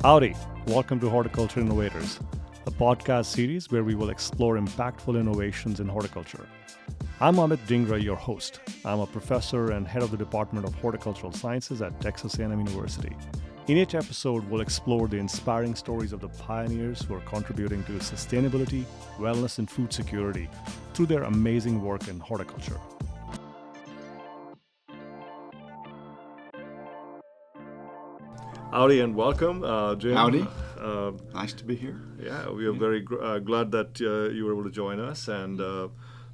Howdy, welcome to Horticulture Innovators, a podcast series where we will explore impactful innovations in horticulture. I'm Amit Dhingra, your host. I'm a professor and head of the Department of Horticultural Sciences at Texas A&M University. In each episode, we'll explore the inspiring stories of the pioneers who are contributing to sustainability, wellness, and food security through their amazing work in horticulture. Howdy and welcome, Jim. Howdy. Nice to be here. Yeah, we are very glad that you were able to join us. And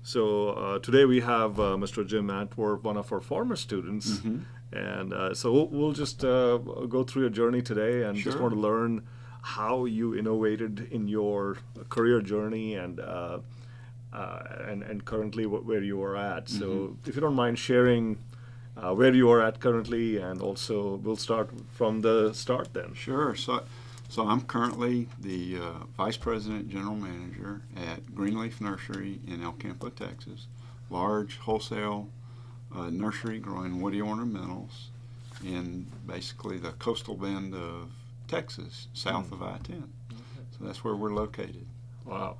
so today we have Mr. Jim Antwerp, one of our former students. Mm-hmm. And so we'll just go through your journey today and just want to learn how you innovated in your career journey and currently where you are at. Mm-hmm. So if you don't mind sharing where you are at currently, and also we'll start from the start then. Sure. So I'm currently the Vice President General Manager at Greenleaf Nursery in El Campo, Texas. Large wholesale nursery growing woody ornamentals in basically the coastal bend of Texas, south of I-10. Okay. So that's where we're located. Wow.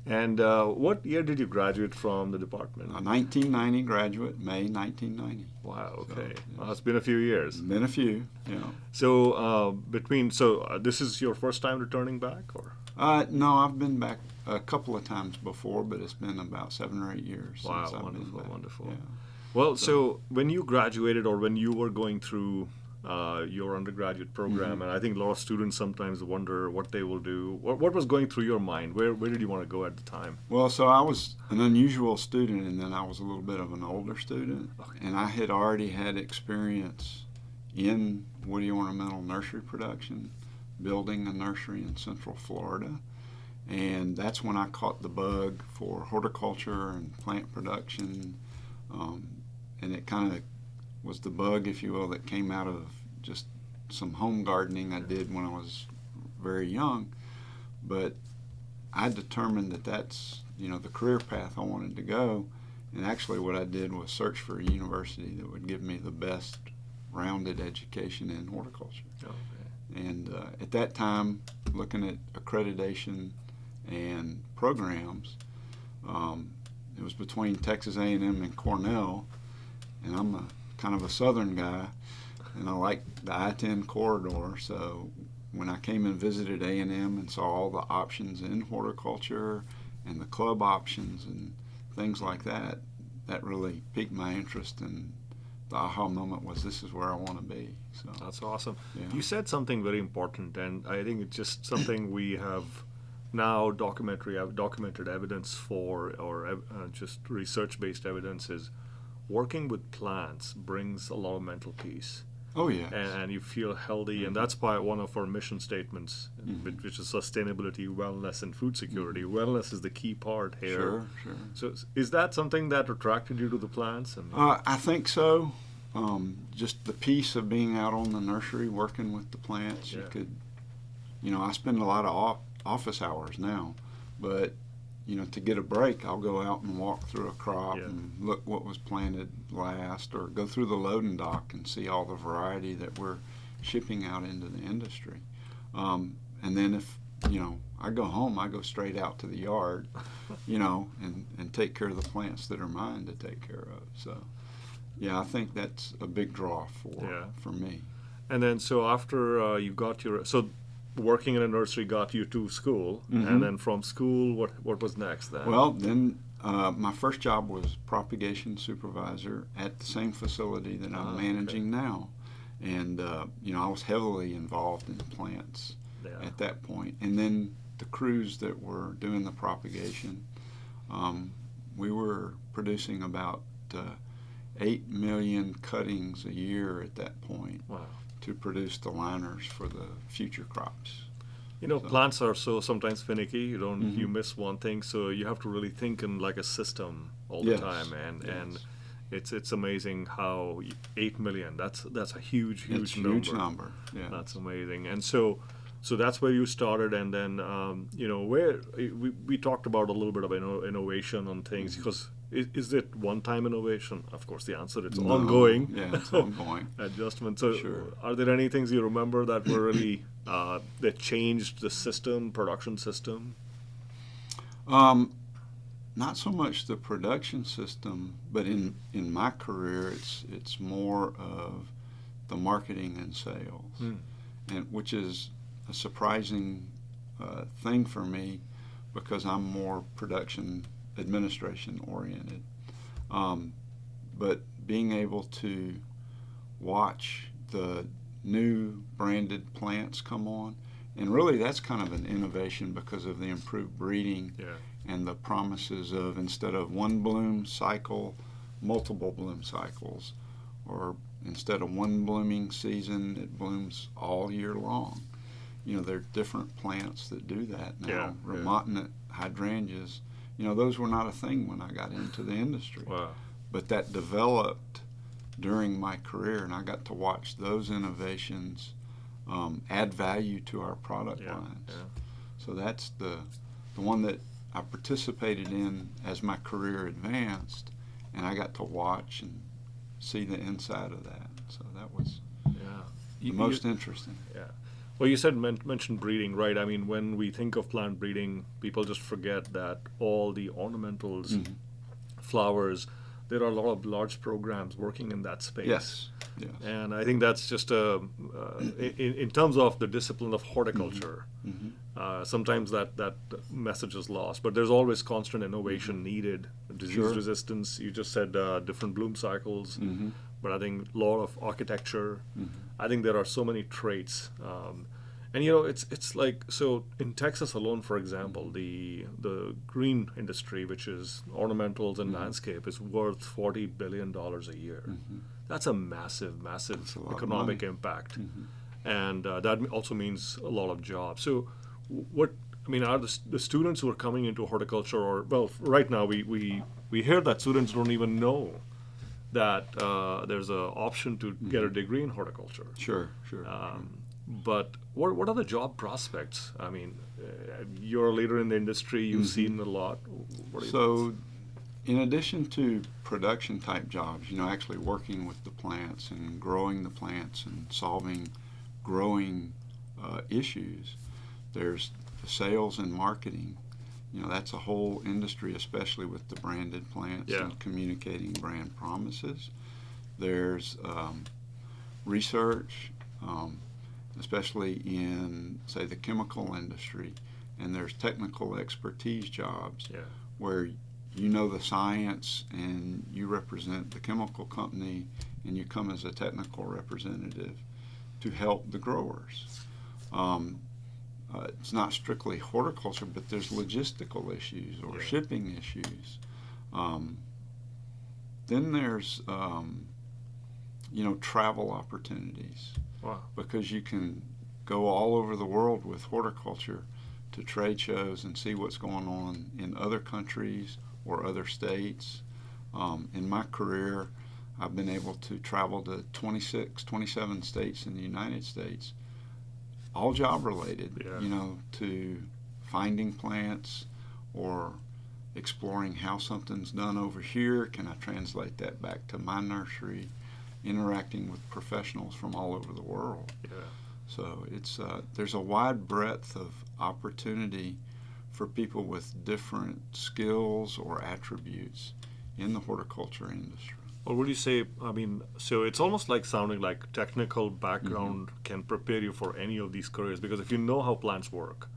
And what year did you graduate from the department? 1990 graduate, May 1990. Wow, okay. So, yes. Well, it's been a few years. Been a few, yeah. So this is your first time returning back, or? No, I've been back a couple of times before, but it's been about 7 or 8 years since I've been back. Wonderful. Yeah. Well, so when you graduated or when you were going through your undergraduate program, mm-hmm. and I think a lot of students sometimes wonder what they will do. What was going through your mind? Where did you want to go at the time? Well, so I was an unusual student, and then I was a little bit of an older student, okay. And I had already had experience in woody ornamental nursery production, building a nursery in Central Florida, and that's when I caught the bug for horticulture and plant production, and it kind of was the bug, if you will, that came out of just some home gardening I did when I was very young. But I determined that that's, the career path I wanted to go. And actually what I did was search for a university that would give me the best rounded education in horticulture. Okay. And at that time, looking at accreditation and programs, it was between Texas A&M and Cornell. And I'm kind of a southern guy, and I like the I-10 corridor, so when I came and visited A&M and saw all the options in horticulture and the club options and things like that, that really piqued my interest, and the aha moment was, this is where I want to be. So that's awesome. Yeah. You said something very important, and I think it's just something we have now documented evidence for, or just research-based evidence is working with plants brings a lot of mental peace. Oh, yeah. And you feel healthy, mm-hmm. and that's why one of our mission statements, mm-hmm. which is sustainability, wellness, and food security. Mm-hmm. Wellness is the key part here. Sure. So is that something that attracted you to the plants? I think so. Just the peace of being out on the nursery, working with the plants. Yeah. You could, I spend a lot of office hours now, but to get a break, I'll go out and walk through a crop and look what was planted last, or go through the loading dock and see all the variety that we're shipping out into the industry. And then if, I go home, I go straight out to the yard, and take care of the plants that are mine to take care of. So, I think that's a big draw for me. And then so after you got working in a nursery got you to school, mm-hmm. and then from school, what was next then? Well, then my first job was propagation supervisor at the same facility that I'm managing now. And, I was heavily involved in plants at that point. And then the crews that were doing the propagation, we were producing about 8 million cuttings a year at that point. Wow. To produce the liners for the future crops. Plants are so sometimes finicky. Mm-hmm. You miss one thing, so you have to really think in like a system all the time. And it's amazing how 8 million. That's a huge number. Huge number. Yeah, that's amazing. And so that's where you started, and then where we talked about a little bit of innovation on things, mm-hmm. because Is it one-time innovation? Of course, the answer is ongoing. Yeah, it's ongoing. Adjustment. So, Sure. are there any things you remember that were really that changed the system, production system? Not so much the production system, but in my career, it's more of the marketing and sales, and which is a surprising thing for me because I'm more production administration oriented. But being able to watch the new branded plants come on, and really that's kind of an innovation because of the improved breeding and the promises of, instead of one bloom cycle, multiple bloom cycles, or instead of one blooming season, it blooms all year long. There are different plants that do that now. Remontant hydrangeas, those were not a thing when I got into the industry. Wow. But that developed during my career, and I got to watch those innovations add value to our product lines. So that's the one that I participated in as my career advanced, and I got to watch and see the inside of that. So that was the most interesting. Yeah. Well, you said mentioned breeding, right? I mean, when we think of plant breeding, people just forget that all the ornamentals, flowers, there are a lot of large programs working in that space. Yes. And I think that's just in terms of the discipline of horticulture, sometimes that message is lost. But there's always constant innovation needed. Disease resistance, you just said different bloom cycles, but I think a lot of architecture. I think there are so many traits. And it's like, so in Texas alone, for example, the green industry, which is ornamentals and landscape, is worth $40 billion a year. That's a massive economic impact, and that also means a lot of jobs. So, are the students who are coming into horticulture, or right now we hear that students don't even know that there's an option to get a degree in horticulture. Sure. But what are the job prospects? I mean, you're a leader in the industry. You've seen a lot. So, in addition to production type jobs, actually working with the plants and growing the plants and solving growing issues, there's the sales and marketing. That's a whole industry, especially with the branded plants and communicating brand promises. There's research, especially in, say, the chemical industry, and there's technical expertise jobs where the science and you represent the chemical company and you come as a technical representative to help the growers. It's not strictly horticulture, but there's logistical issues or shipping issues. Then there's travel opportunities. Wow. Because you can go all over the world with horticulture to trade shows and see what's going on in other countries or other states. In my career, I've been able to travel to 27 states in the United States, all job related, to finding plants or exploring how something's done over here. Can I translate that back to my nursery? Interacting with professionals from all over the world. So it's there's a wide breadth of opportunity for people with different skills or attributes in the horticulture industry. Or would you say, so it's almost like sounding like technical background can prepare you for any of these careers, because if you know how plants work,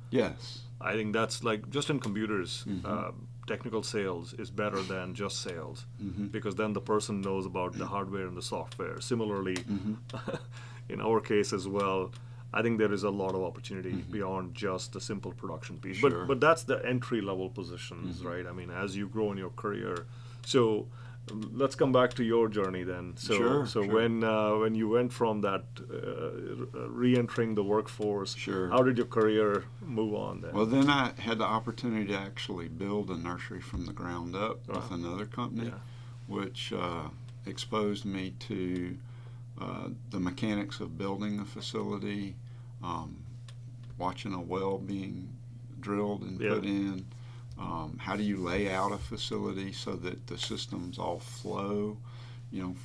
I think that's like just in computers, technical sales is better than just sales, because then the person knows about the hardware and the software. Similarly, in our case as well, I think there is a lot of opportunity beyond just the simple production piece. But that's the entry level positions, right? I mean, as you grow in your career. So let's come back to your journey then. So when you went from that re-entering the workforce, how did your career move on then? Well, then I had the opportunity to actually build a nursery from the ground up with another company, which exposed me to the mechanics of building a facility, watching a well being drilled and put in, How do you lay out a facility so that the systems all flow,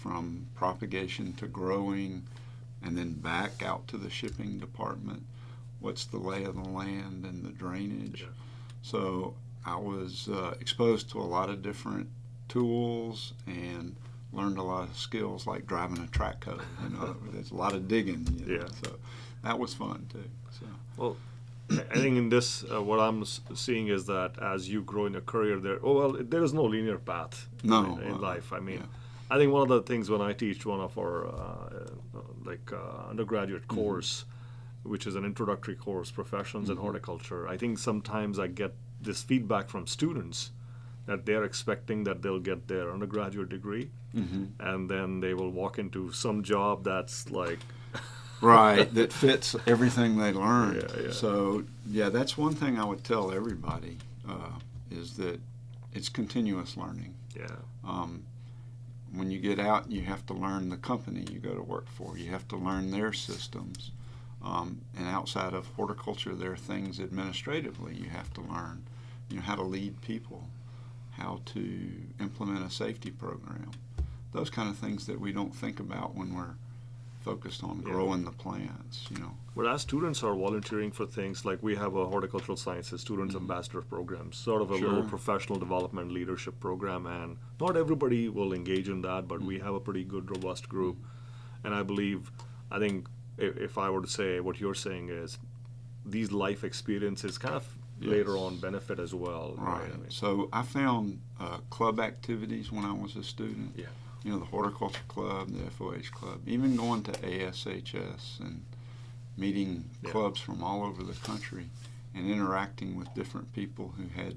from propagation to growing and then back out to the shipping department? What's the lay of the land and the drainage? Yeah. So I was exposed to a lot of different tools and learned a lot of skills like driving a track hoe. There's a lot of digging. Yeah. So that was fun too. So. Well, I think in this, what I'm seeing is that as you grow in your career, there is no linear path in life. I mean, I think one of the things when I teach one of our undergraduate course, which is an introductory course, Professions in Horticulture, I think sometimes I get this feedback from students that they're expecting that they'll get their undergraduate degree, and then they will walk into some job that's like... Right, that fits everything they learned. Yeah. So, that's one thing I would tell everybody, is that it's continuous learning. Yeah. When you get out, you have to learn the company you go to work for. You have to learn their systems. And outside of horticulture, there are things administratively you have to learn. How to lead people, how to implement a safety program. Those kind of things that we don't think about when we're focused on growing the plants, But as students are volunteering for things like we have a horticultural sciences students ambassador program, sort of a little professional development leadership program, and not everybody will engage in that, but we have a pretty good, robust group. And I think if I were to say what you're saying is these life experiences kind of later on benefit as well. Right. I mean, So I found club activities when I was a student. Yeah. The Horticulture Club, the FOH Club, even going to ASHS and meeting clubs from all over the country and interacting with different people who had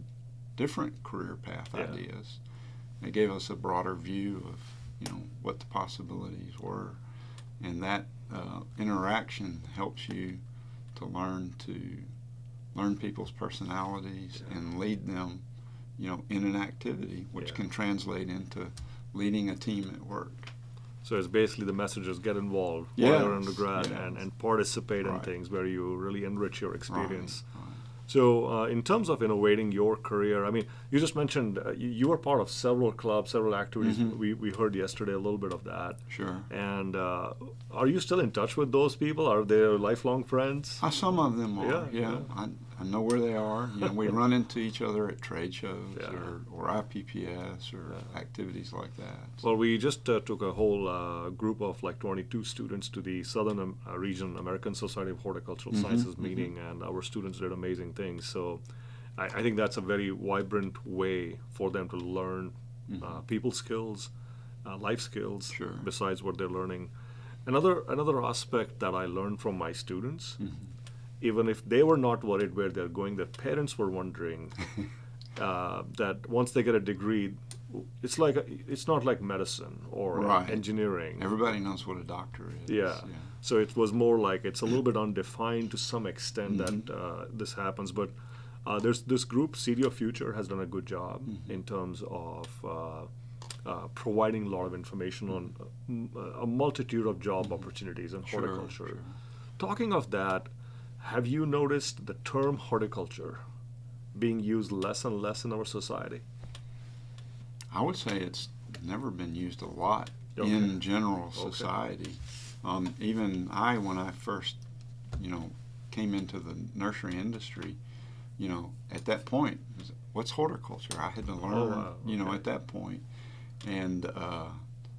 different career path ideas. It gave us a broader view of, what the possibilities were. And that interaction helps you to learn people's personalities and lead them, in an activity, which can translate into leading a team at work. So it's basically the message is get involved while you're undergrad and participate in things where you really enrich your experience. Right. So in terms of innovating your career, I mean, you just mentioned you were part of several clubs, several activities. We heard yesterday a little bit of that. Sure. And are you still in touch with those people? Are they lifelong friends? Some of them are, Yeah. I know where they are. We run into each other at trade shows or IPPS or activities like that. Well, we just took a whole group of like 22 students to the Southern Region American Society of Horticultural Sciences meeting, and our students did amazing things. So I think that's a very vibrant way for them to learn people skills, life skills, besides what they're learning. Another aspect that I learned from my students, even if they were not worried where they're going, their parents were wondering that once they get a degree, it's not like medicine or engineering. Everybody knows what a doctor is. Yeah. So it was more like it's a little bit undefined to some extent that this happens. But there's this group, CDO Future, has done a good job in terms of providing a lot of information on a multitude of job opportunities in horticulture. Sure. Talking of that, have you noticed the term horticulture being used less and less in our society? I would say it's never been used a lot in general society. Even when I first, came into the nursery industry, at that point, what's horticulture? I had to learn, at that point. And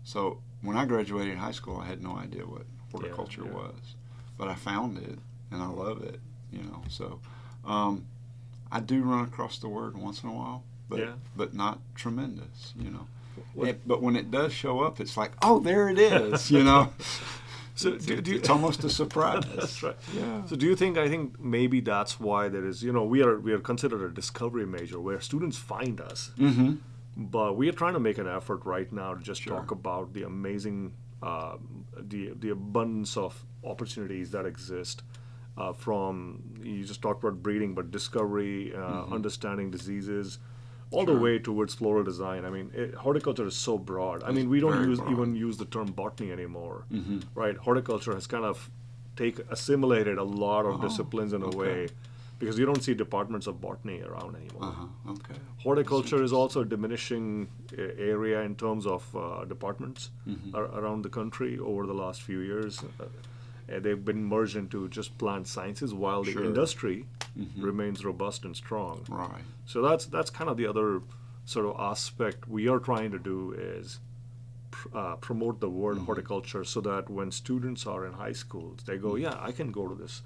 so when I graduated high school, I had no idea what horticulture was. But I found it, and I love it, So I do run across the word once in a while, but not tremendous, But when it does show up, it's like, oh, there it is, So it's almost a surprise. That's right. Yeah. So do you think, I think maybe that's why there is, we are considered a discovery major where students find us. But we are trying to make an effort right now to just talk about the amazing, the abundance of opportunities that exist from, you just talked about breeding, but discovery, understanding diseases, all the way towards floral design. I mean, horticulture is so broad. I mean, we don't even use the term botany anymore, right? Horticulture has kind of assimilated a lot of disciplines in a way because you don't see departments of botany around anymore. Okay. Horticulture is also a diminishing area in terms of departments around the country over the last few years. They've been merged into just plant sciences, while the Sure. industry remains robust and strong. Right. So that's kind of the other sort of aspect we are trying to do is promote the word horticulture, so that when students are in high schools, they go, yeah, I can go to this.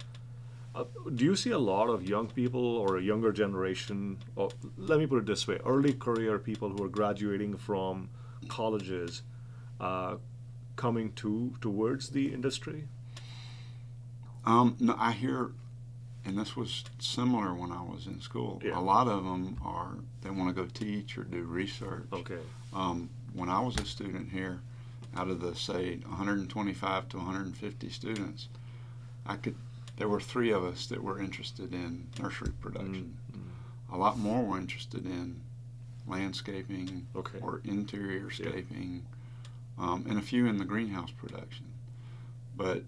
Do you see a lot of young people or a younger generation, or let me put it this way, early career people who are graduating from colleges coming towards the industry? No, I hear, and this was similar when I was in school. Yeah. A lot of them they want to go teach or do research. Okay. When I was a student here, out of the, say, 125 to 150 students, there were 3 of us that were interested in nursery production. A lot more were interested in landscaping Okay. or interior scaping, and a few in the greenhouse production. But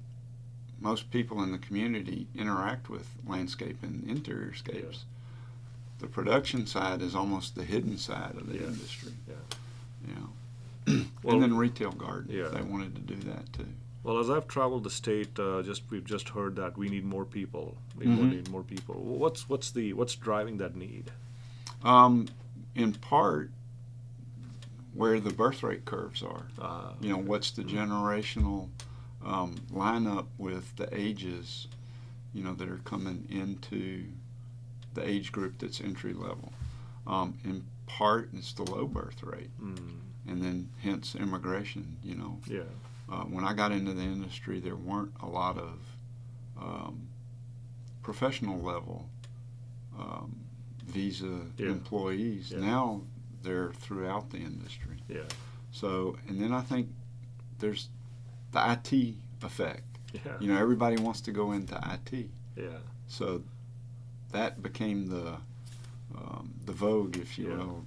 most people in the community interact with landscape and interior scapes. The production side is almost the hidden side of the industry. Well, And then retail gardens, yeah. they wanted to do that too. Well, as I've traveled the state, we've just heard that we need more people. We need more people. What's driving that need? In part, where the birth rate curves are. What's the generational lineup with the ages, that are coming into the age group that's entry level. In part, it's the low birth rate, and then hence immigration. When I got into the industry, there weren't a lot of professional level visa employees. Yeah. Now they're throughout the industry. Yeah. So, and then I think there's the IT effect. Yeah. Everybody wants to go into IT. Yeah. So that became the vogue, if you will.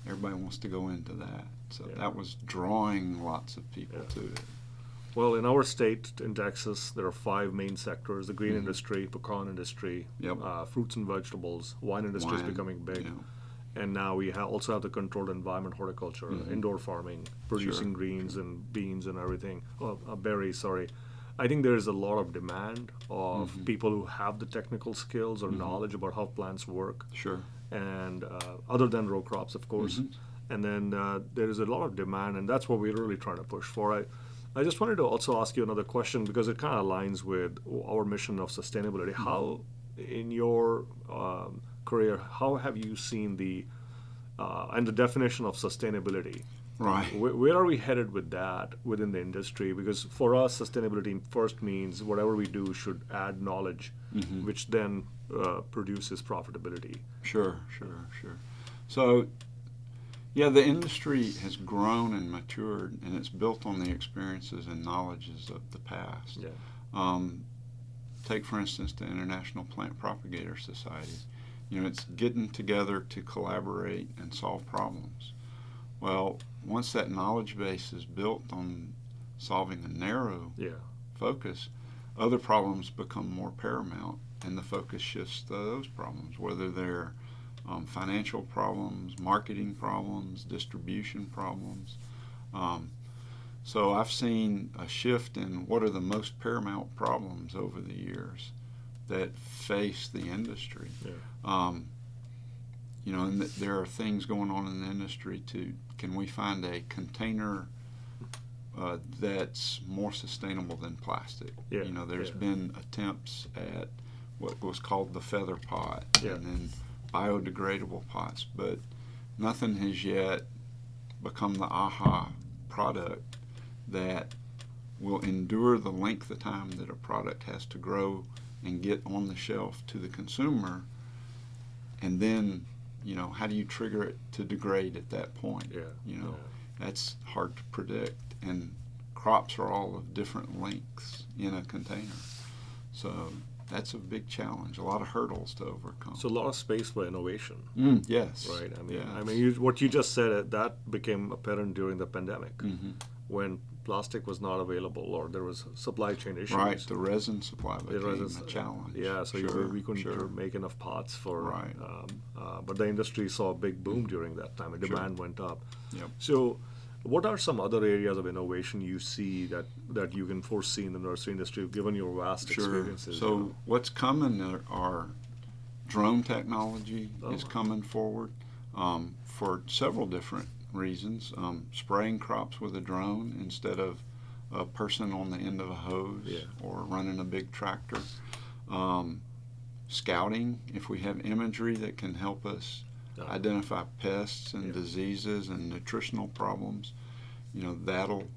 Everybody wants to go into that. So that was drawing lots of people to it. Well, in our state, in Texas, there are 5 main sectors: the green industry, pecan industry, fruits and vegetables, wine industry is becoming big. And now we also have the controlled environment horticulture, indoor farming, producing greens and beans and everything. Berries, sorry. I think there is a lot of demand of people who have the technical skills or knowledge about how plants work. Sure. And other than row crops, of course. And then there is a lot of demand, and that's what we're really trying to push for. I just wanted to also ask you another question, because it kind of aligns with our mission of sustainability. How, in your career, how have you seen and the definition of sustainability? Right. Where are we headed with that within the industry? Because for us, sustainability first means whatever we do should add knowledge, which then produces profitability. Sure. So, the industry has grown and matured, and it's built on the experiences and knowledges of the past. Yeah. Take, for instance, the International Plant Propagator Society. It's getting together to collaborate and solve problems. Well, once that knowledge base is built on solving a narrow focus, other problems become more paramount, and the focus shifts to those problems, whether they're financial problems, marketing problems, distribution problems. So I've seen a shift in what are the most paramount problems over the years that face the industry. And there are things going on in the industry can we find a container that's more sustainable than plastic? There's been attempts at what was called the feather pot, and then biodegradable pots, but nothing has yet become the aha product that will endure the length of time that a product has to grow and get on the shelf to the consumer. And then, how do you trigger it to degrade at that point? That's hard to predict. And crops are all of different lengths in a container. So that's a big challenge, a lot of hurdles to overcome. So a lot of space for innovation. Yes. Right. What you just said, that became apparent during the pandemic. when plastic was not available or there was supply chain issues. Right, the resin supply became a challenge. Yeah, so we couldn't make enough pots for. Right. But the industry saw a big boom during that time. The demand went up. Yep. So, what are some other areas of innovation you see that you can foresee in the nursery industry, given your vast experiences? So what's coming are drone technology is coming forward for several different reasons. Spraying crops with a drone instead of a person on the end of a hose or running a big tractor. Scouting, if we have imagery that can help us identify pests and diseases and nutritional problems, that'll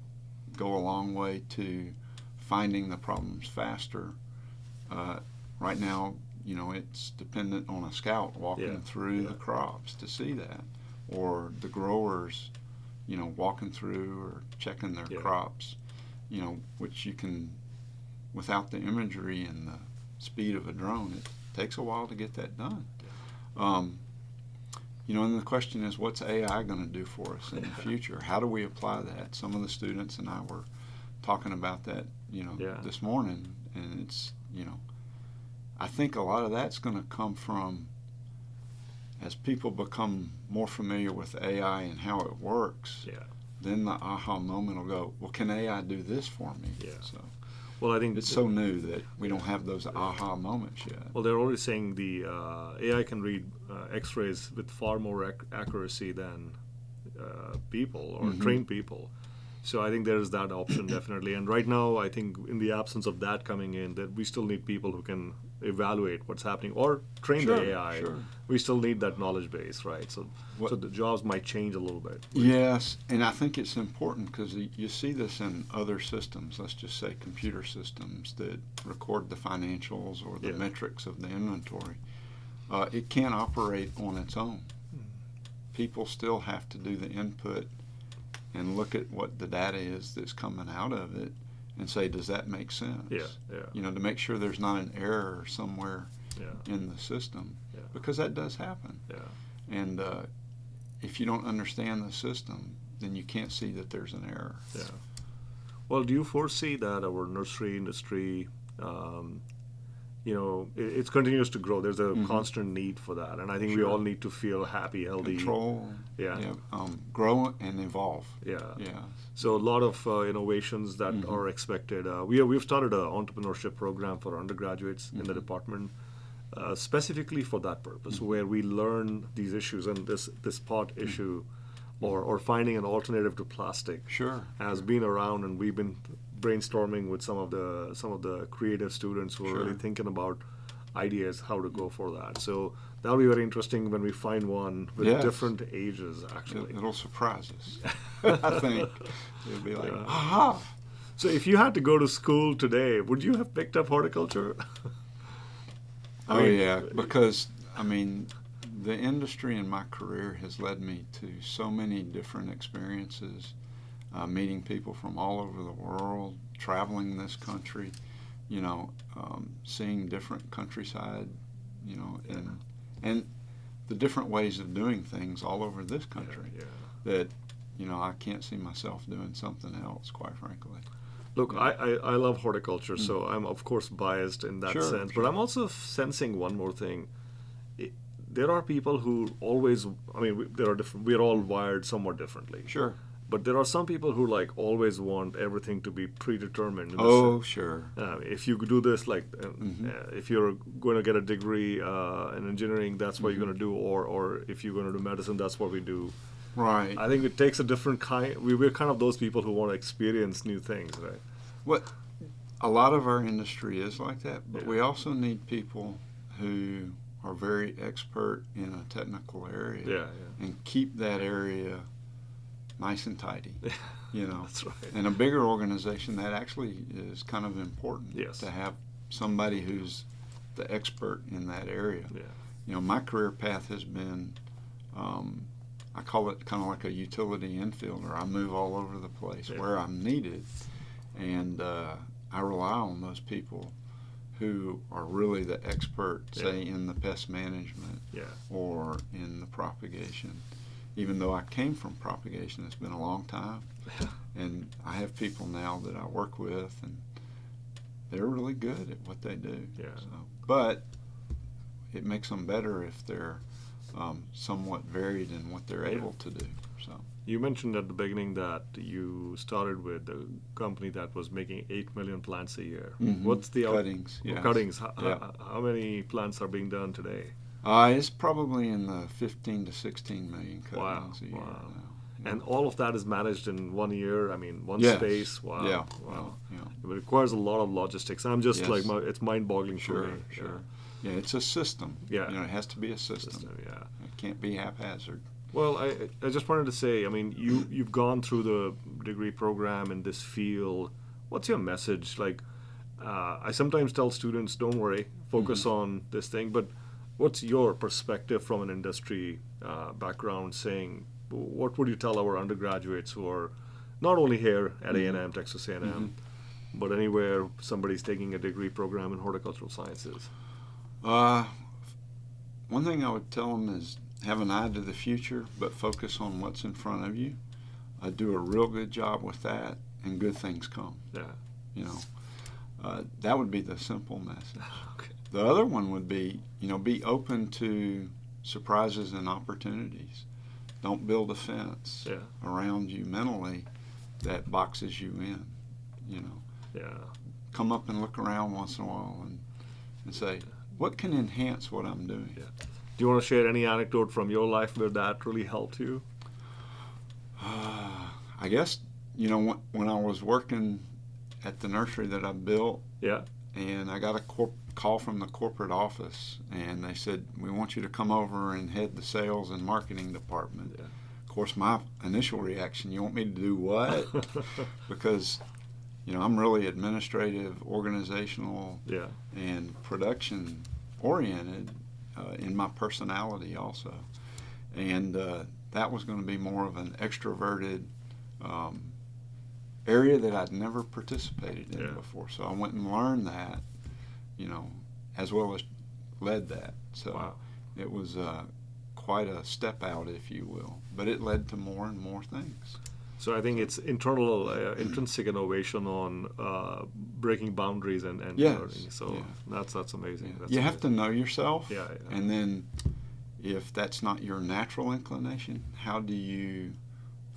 go a long way to finding the problems faster. Right now, it's dependent on a scout walking through the crops to see that, or the growers, walking through or checking their crops, which you can, without the imagery and the speed of a drone, it takes a while to get that done. And the question is, what's AI going to do for us in the future? How do we apply that? Some of the students and I were talking about that, this morning, and it's, I think a lot of that's going to come from, as people become more familiar with AI and how it works, then the aha moment will go, well, can AI do this for me? So, well, I think it's so new that we don't have those aha moments yet. Well, they're already saying the AI can read X-rays with far more accuracy than people or trained people. So I think there is that option definitely. And right now, I think in the absence of that coming in, that we still need people who can evaluate what's happening or train the AI. We still need that knowledge base, right? So the jobs might change a little bit. Yes, and I think it's important because you see this in other systems, let's just say computer systems that record the financials or the metrics of the inventory. It can't operate on its own. People still have to do the input and look at what the data is that's coming out of it and say, does that make sense? To make sure there's not an error somewhere in the system, because that does happen. And if you don't understand the system, then you can't see that there's an error. Well, do you foresee that our nursery industry, it continues to grow? There's a constant need for that, and I think we all need to feel happy, healthy, control, grow and evolve. So a lot of innovations that are expected. We've started an entrepreneurship program for undergraduates in the department, specifically for that purpose, where we learn these issues, and this pot issue, or finding an alternative to plastic, has been around, and we've been brainstorming with some of the creative students who are really thinking about ideas how to go for that. So that'll be very interesting when we find one with different ages. Actually, it'll surprise us. I think it'll be like, aha! So if you had to go to school today, would you have picked up horticulture? Because the industry in my career has led me to so many different experiences. Meeting people from all over the world, traveling this country, seeing different countryside, and the different ways of doing things all over this country. That, I can't see myself doing something else, quite frankly. Look, I love horticulture, so I'm of course biased in that sense. But I'm also sensing one more thing. There are people who always, there are different. We're all wired somewhat differently. But there are some people who always want everything to be predetermined. If you do this, if you're going to get a degree in engineering, that's what you're going to do, or if you're going to do medicine, that's what we do. Right. I think it takes a different kind. We're kind of those people who want to experience new things, right? Well, a lot of our industry is like that, but we also need people who are very expert in a technical area and keep that area nice and tidy, That's right. In a bigger organization, that actually is kind of important to have somebody who's the expert in that area. My career path has been, I call it kind of like a utility infielder. I move all over the place where I'm needed, and I rely on those people who are really the expert, say, in the pest management or in the propagation. Even though I came from propagation, it's been a long time. And I have people now that I work with, and they're really good at what they do. Yeah. So, but it makes them better if they're somewhat varied in what they're able to do. So you mentioned at the beginning that you started with a company that was making 8 million plants a year. Mm-hmm. What's the cuttings? Yes. Cuttings. Yeah. How many plants are being done today? It's probably in the 15 to 16 million cuttings a year Wow. now. Yeah. And all of that is managed in 1 year. I mean, one Yes. space. Wow. Yeah. Wow. Yeah. It requires a lot of logistics. I'm just Yes. like, it's mind-boggling Sure. for me. Sure. Yeah, it's a system. Yeah. It has to be a system. Yeah. It can't be haphazard. Well, I just wanted to say, I mean, you've gone through the degree program in this field. What's your message? Like, I sometimes tell students, don't worry, focus on this thing. But what's your perspective from an industry background saying, what would you tell our undergraduates who are not only here at A&M, Texas A&M, but anywhere somebody's taking a degree program in horticultural sciences? One thing I would tell them is have an eye to the future, but focus on what's in front of you. Do a real good job with that, and good things come. Yeah. That would be the simple message. Okay. The other one would be, be open to surprises and opportunities. Don't build a fence around you mentally that boxes you in. Yeah. Come up and look around once in a while and say, what can enhance what I'm doing? Yeah. Do you want to share any anecdote from your life where that really helped you? I guess, when I was working at the nursery that I built, and I got a call from the corporate office, and they said, we want you to come over and head the sales and marketing department. Yeah. Of course, my initial reaction, you want me to do what? Because, I'm really administrative, organizational, and production oriented in my personality also. And that was going to be more of an extroverted area that I'd never participated in before. So I went and learned that, as well as led that. So it was quite a step out, if you will. But it led to more and more things. So I think it's intrinsic innovation on breaking boundaries and learning. So that's amazing. That's you have to know yourself. Yeah. And then if that's not your natural inclination, how do you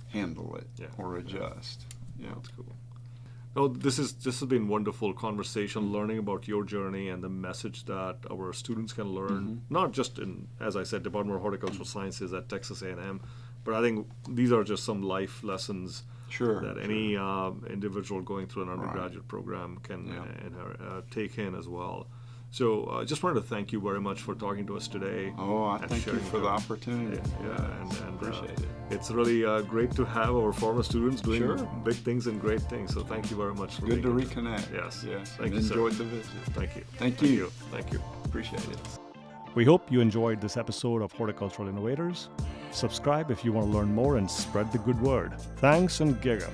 handle it or adjust? Yeah, that's cool. No, this has been wonderful conversation, learning about your journey and the message that our students can learn, not just in, as I said, Department of Horticultural Sciences at Texas A&M, but I think these are just some life lessons that any individual going through an undergraduate program can take in as well. So I just wanted to thank you very much for talking to us today. Oh, I thank you for the opportunity. And appreciate it. It's really great to have our former students doing big things and great things. So thank you very much. Good to reconnect. Yes. Thank you, enjoyed the visit. Thank you. Thank you. Thank you. Appreciate it. We hope you enjoyed this episode of Horticultural Innovators. Subscribe if you want to learn more and spread the good word. Thanks and gig 'em.